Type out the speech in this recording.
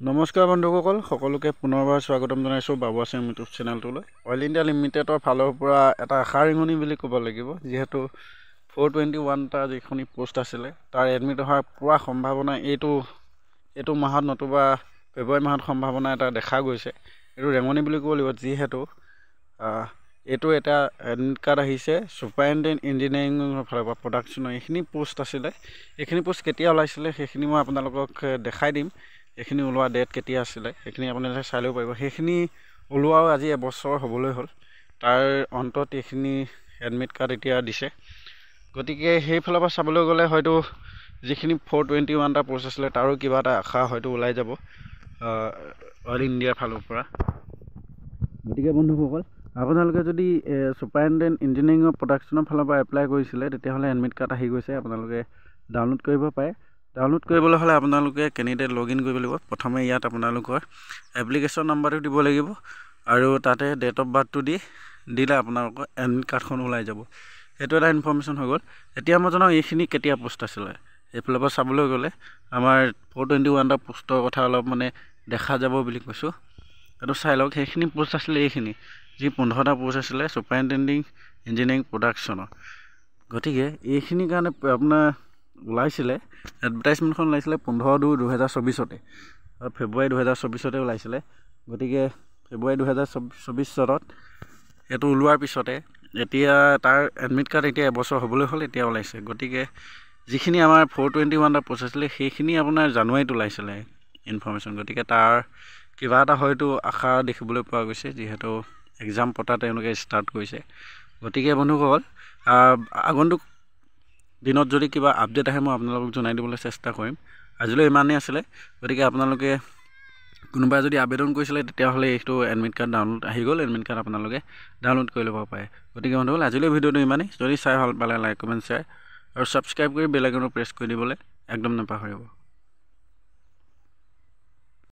নমস্কাৰ বন্ধুসকল, সকলোকে পুনৰবাৰ স্বাগতম জনাইছোঁ বাবু আছাম ইউটিউব চেনেলটোলৈ। অইল ইণ্ডিয়া লিমিটেডৰ ফালৰ পৰা এটা আশা ৰিঙনি বুলি ক'ব লাগিব, যিহেতু 421টা যিখন পোষ্ট আছিলে তাৰ এডমিট হোৱাৰ পুৰা সম্ভাৱনা এইটো মাহত নতুবা ফেব্ৰুৱাৰী মাহত সম্ভাৱনা এটা দেখা গৈছে। এইটো ৰেঙনি বুলি ক'ব লাগিব, যিহেতু এইটো এটা এডমিট কাৰ্ড আহিছে ছুপাৰিনটেণ্ডেণ্ট ইঞ্জিনিয়াৰিঙৰ ফালৰ পৰা প্ৰডাকশ্যনৰ। এইখিনি পোষ্ট আছিলে, এইখিনি পোষ্ট কেতিয়া ওলাইছিলে সেইখিনি মই আপোনালোকক দেখাই দিম। এইখিনি ওলোৱা ডেট কেতিয়া আছিলে সেইখিনি আপোনালোকে চাই ল'ব পাৰিব। সেইখিনি ওলোৱাও আজি এবছৰ হ'বলৈ হ'ল। তাৰ অন্তত এইখিনি এডমিট কাৰ্ড এতিয়া দিছে। গতিকে সেইফালৰ পৰা চাবলৈ গ'লে হয়তো যিখিনি 421টা পোষ্ট আছিলে তাৰো কিবা এটা আশা হয়তো ওলাই যাব অইল ইণ্ডিয়াৰ ফালৰ পৰা। গতিকে বন্ধুসকল, আপোনালোকে যদি ছুপাৰিনটেণ্ডেণ্ট ইঞ্জিনিয়াৰিঙৰ প্ৰডাকশ্যনৰ ফালৰ পৰা এপ্লাই কৰিছিলে তেতিয়াহ'লে এডমিট কাৰ্ড আহি গৈছে, আপোনালোকে ডাউনলোড কৰিব পাৰে। ডাউনলোড কৰিবলৈ হ'লে আপোনালোকে কেণ্ডিডেট লগ ইন কৰিব লাগিব। প্ৰথমে ইয়াত আপোনালোকৰ এপ্লিকেশ্যন নাম্বাৰটো দিব লাগিব আৰু তাতে ডেট অফ বাৰ্থটো দিলে আপোনালোকৰ এডমিট কাৰ্ডখন ওলাই যাব। সেইটো এটা ইনফৰ্মেশ্যন হৈ গ'ল। এতিয়া মই জনাওঁ এইখিনি কেতিয়া পোষ্ট আছিলে। এইফালৰ পৰা চাবলৈ গ'লে আমাৰ 421টা পোষ্টৰ কথা অলপ দেখা যাব বুলি কৈছোঁ। এইটো চাই লওক। সেইখিনি পোষ্ট আছিলে এইখিনি, যি 15টা পোষ্ট আছিলে ছুপাৰিনটেণ্ডেণ্ট ইঞ্জিনিয়াৰিং প্ৰডাকশ্যনৰ। গতিকে এইখিনিৰ কাৰণে আপোনাৰ ওলাইছিলে এডভাৰটাইজমেণ্টখন ওলাইছিলে 15/2/2024 আৰু ফেব্ৰুৱাৰী 2024 ওলাইছিলে। গতিকে ফেব্ৰুৱাৰী 2024 চনত এইটো ওলোৱাৰ পিছতে এতিয়া তাৰ এডমিট কাৰ্ড এতিয়া এবছৰ হ'বলৈ হ'ল, এতিয়া ওলাইছে। গতিকে যিখিনি আমাৰ 421টা পোষ্ট আছিলে সেইখিনি আপোনাৰ জানুৱাৰীত ওলাইছিলে ইনফৰ্মেশ্যন। গতিকে তাৰ কিবা এটা হয়তো আশা দেখিবলৈ পোৱা গৈছে, যিহেতু এক্সাম পতা তেওঁলোকে ষ্টাৰ্ট কৰিছে। গতিকে বন্ধুসকল, আগন্তুক দিনত যদি কিবা আপডেট আহে মই আপোনালোকক জনাই দিবলৈ চেষ্টা কৰিম। আজিলৈ ইমানেই আছিলে। গতিকে আপোনালোকে কোনোবাই যদি আবেদন কৰিছিলে তেতিয়াহ'লে এইটো এডমিট কাৰ্ড ডাউনলোড আহি গ'ল। এডমিট কাৰ্ড আপোনালোকে ডাউনলোড কৰি ল'ব পাৰে। গতিকে বন্ধুসকল, আজিলৈ ভিডিঅ'টো ইমানেই। যদি চাই ভাল পালে লাইক কমেণ্ট শ্বেয়াৰ আৰু ছাবস্ক্ৰাইব কৰি বেল আইকনটো প্ৰেছ কৰি দিবলৈ একদম নাপাহৰিব।